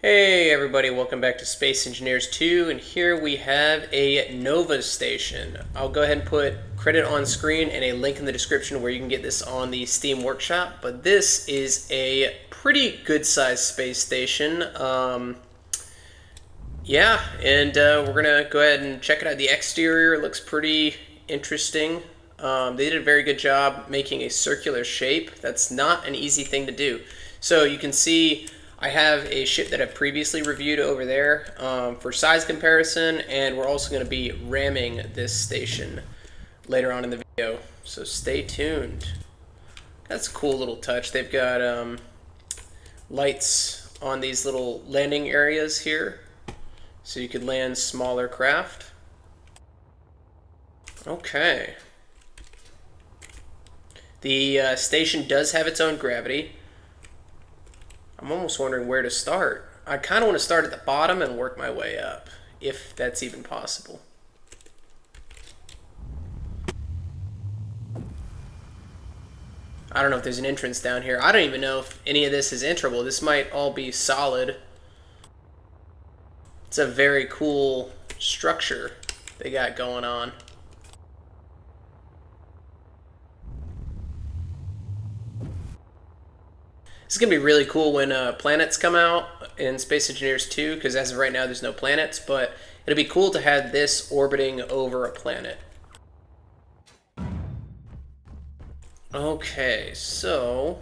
Hey everybody, welcome back to Space Engineers 2, and here we have a Nova station. I'll go ahead and put credit on screen and a link in the description where you can get this on the Steam Workshop, but this is a pretty good sized space station. We're gonna go ahead and check it out. The exterior looks pretty interesting. They did a very good job making a circular shape. That's not an easy thing to do. So you can see I have a ship that I've previously reviewed over there for size comparison, and we're also going to be ramming this station later on in the video. So stay tuned. That's a cool little touch. They've got lights on these little landing areas here, so you could land smaller craft. Okay. The station does have its own gravity. I'm almost wondering where to start. I kind of want to start at the bottom and work my way up, if that's even possible. I don't know if there's an entrance down here. I don't even know if any of this is enterable. This might all be solid. It's a very cool structure they got going on. It's going to be really cool when planets come out in Space Engineers 2, because as of right now there's no planets, but it'll be cool to have this orbiting over a planet. Okay, so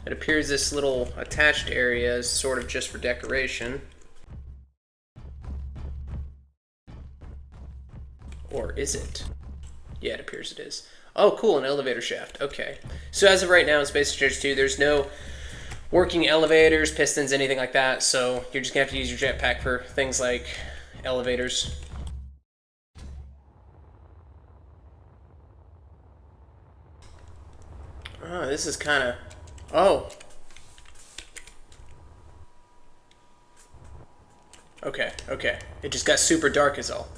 it appears this little attached area is sort of just for decoration. Or is it? Yeah, it appears it is. Oh, cool, an elevator shaft. Okay. So as of right now in Space Engineers 2, there's no working elevators, pistons, anything like that, so you're just going to have to use your jetpack for things like elevators. Oh, this is kind of... Oh. Okay, okay. It just got super dark is all.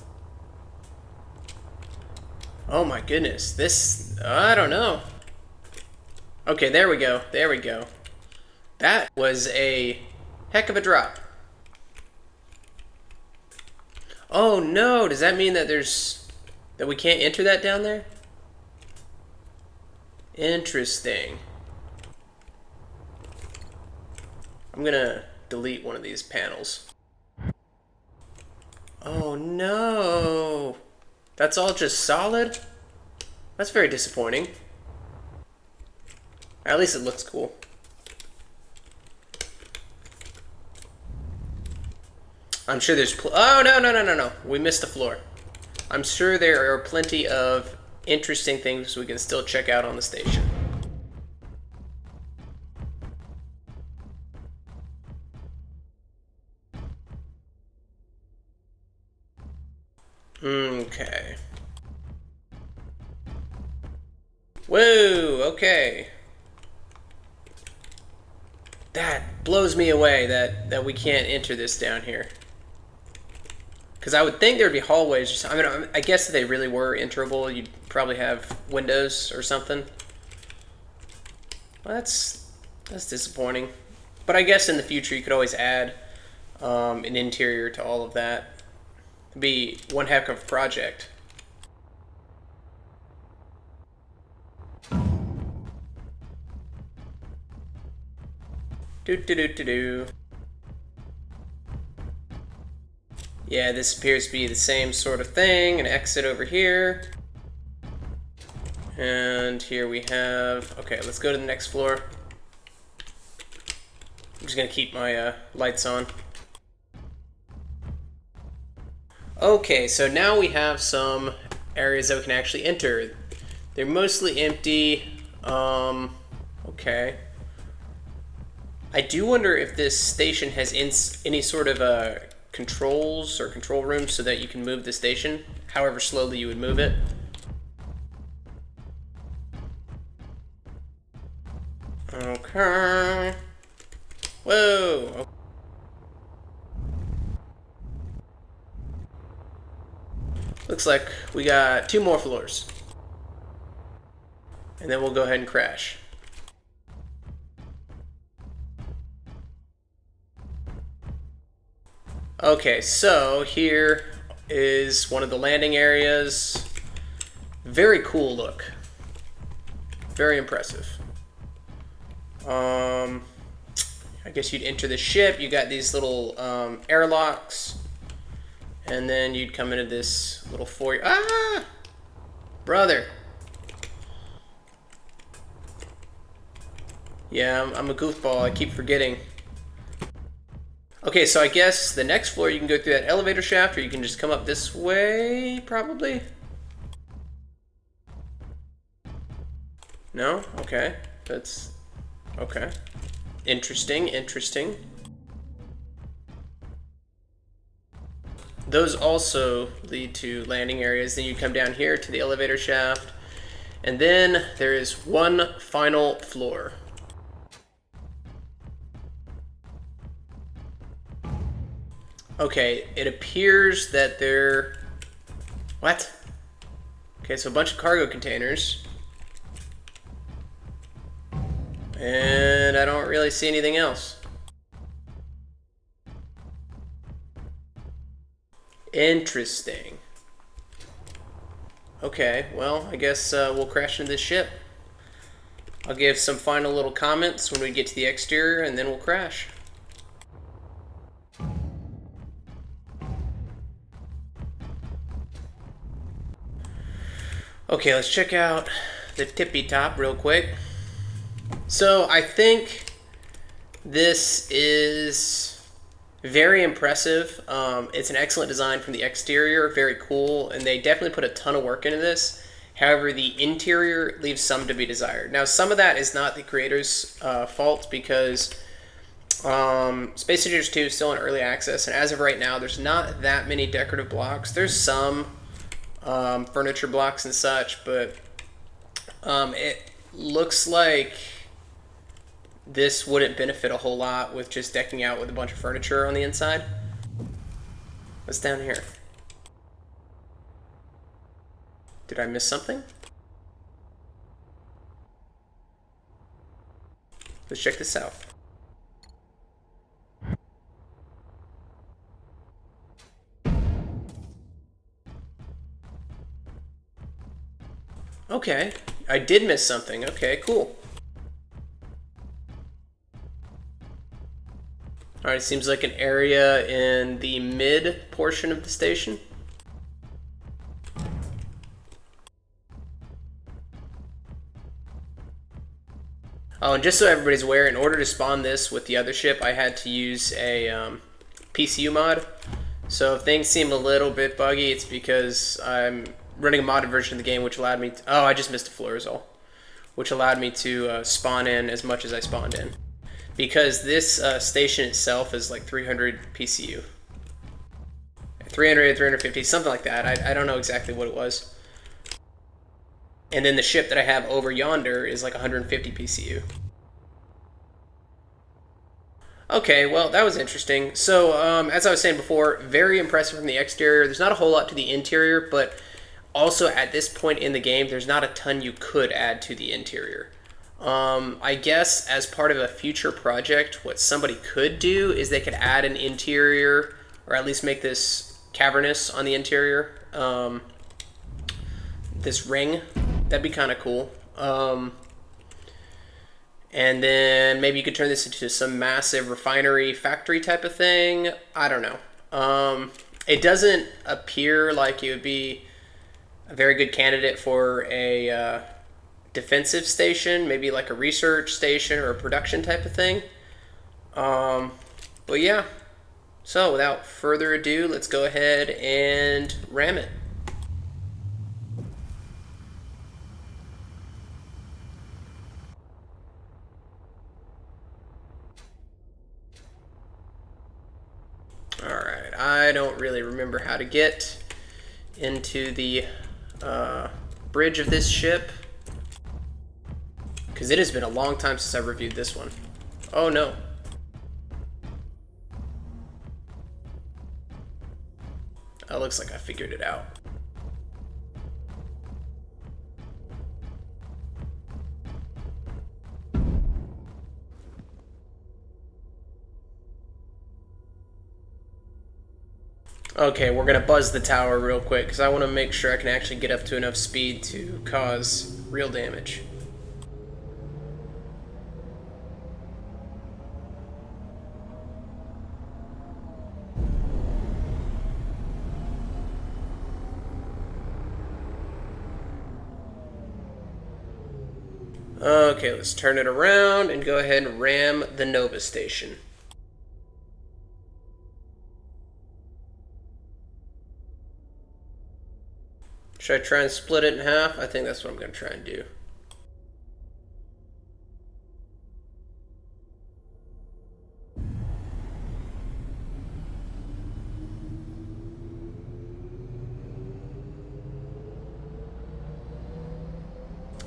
Oh my goodness, this, I don't know. Okay, there we go, there we go. That was a heck of a drop. Oh no, does that mean that that we can't enter that down there? Interesting. I'm gonna delete one of these panels. Oh no. That's all just solid? That's very disappointing. At least it looks cool. I'm sure there's... Oh, no. We missed the floor. I'm sure there are plenty of interesting things we can still check out on the station. Okay. Whoa, okay. That blows me away that we can't enter this down here. Because I would think there would be hallways. I mean, I guess if they really were enterable, you'd probably have windows or something. Well, that's disappointing. But I guess in the future you could always add an interior to all of that. It'd be one heck of a project. Do. Yeah, this appears to be the same sort of thing. An exit over here. And here we have... Okay, let's go to the next floor. I'm just going to keep my lights on. Okay, so now we have some areas that we can actually enter. They're mostly empty. Okay. I do wonder if this station has any sort of controls or control rooms so that you can move the station, however slowly you would move it. Okay. Whoa. Looks like we got 2 more floors. And then we'll go ahead and crash. Okay, so here is one of the landing areas. Very cool look. Very impressive. I guess you'd enter the ship. You got these little airlocks. And then you'd come into this little foyer. Ah! Brother. Yeah, I'm a goofball. I keep forgetting. Okay, so I guess the next floor you can go through that elevator shaft, or you can just come up this way, probably? No? Okay. That's... okay. Interesting, interesting. Those also lead to landing areas. Then you come down here to the elevator shaft. And then there is one final floor. Okay, it appears that they're... what? Okay, so a bunch of cargo containers. And I don't really see anything else. Interesting. Okay, well, I guess we'll crash into this ship. I'll give some final little comments when we get to the exterior, and then we'll crash. Okay, let's check out the tippy top real quick. So I think this is very impressive. It's an excellent design from the exterior, very cool, and they definitely put a ton of work into this. However, the interior leaves some to be desired. Now, some of that is not the creator's fault, because Space Invaders 2 is still in early access, and as of right now, there's not that many decorative blocks. There's some furniture blocks and such, but it looks like this wouldn't benefit a whole lot with just decking out with a bunch of furniture on the inside. What's down here? Did I miss something? Let's check this out. Okay, I did miss something. Okay, cool. Alright, it seems like an area in the mid portion of the station. Oh, and just so everybody's aware, in order to spawn this with the other ship, I had to use a PCU mod. So if things seem a little bit buggy, it's because I'm running a modded version of the game, which allowed me to... oh, I just missed a floor result. Which allowed me to spawn in as much as I spawned in. Because this station itself is like 300 PCU. 300, 350, something like that. I don't know exactly what it was. And then the ship that I have over yonder is like 150 PCU. Okay, well, that was interesting. So, as I was saying before, very impressive from the exterior. There's not a whole lot to the interior, but also at this point in the game, there's not a ton you could add to the interior. I guess as part of a future project, what somebody could do is they could add an interior, or at least make this cavernous on the interior. This ring, that'd be kind of cool. And then maybe you could turn this into some massive refinery factory type of thing. I don't know. It doesn't appear like it would be a very good candidate for a defensive station, maybe like a research station or a production type of thing. But yeah, so without further ado, let's go ahead and ram it. Alright, I don't really remember how to get into the bridge of this ship, because it has been a long time since I've reviewed this one. Oh no. Oh, looks like I figured it out. Okay, we're gonna buzz the tower real quick because I want to make sure I can actually get up to enough speed to cause real damage. Okay, let's turn it around and go ahead and ram the Nova station. Should I try and split it in half? I think that's what I'm going to try and do.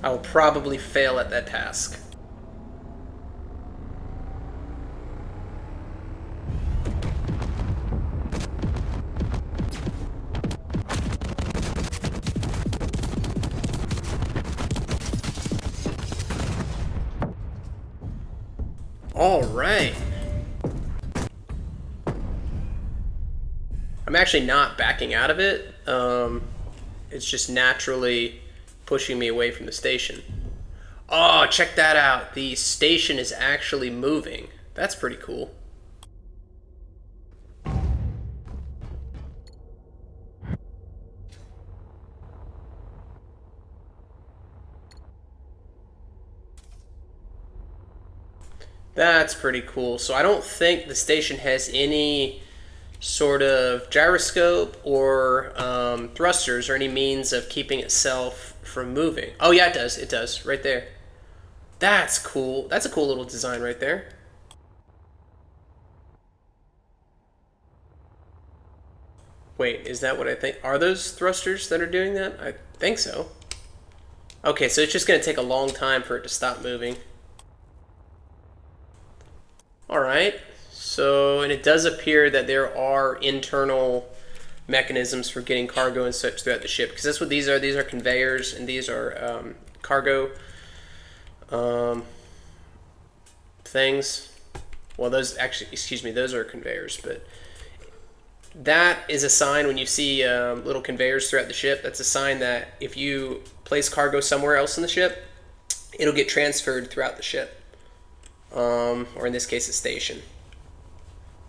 I will probably fail at that task. All right. I'm actually not backing out of it. It's just naturally pushing me away from the station. Oh, check that out. The station is actually moving. That's pretty cool. That's pretty cool. So I don't think the station has any sort of gyroscope or thrusters or any means of keeping itself from moving. Oh yeah, it does. It does. Right there. That's cool. That's a cool little design right there. Wait, is that what I think? Are those thrusters that are doing that? I think so. Okay, so it's just going to take a long time for it to stop moving. Alright, so, and it does appear that there are internal mechanisms for getting cargo and such throughout the ship, because that's what these are. These are conveyors, and these are cargo things. Well, those actually, excuse me, those are conveyors, but that is a sign when you see little conveyors throughout the ship. That's a sign that if you place cargo somewhere else in the ship, it'll get transferred throughout the ship. Or in this case, a station.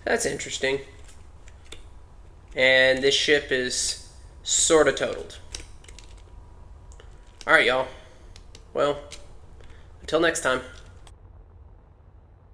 That's interesting. And this ship is sort of totaled. Alright, y'all. Well, until next time.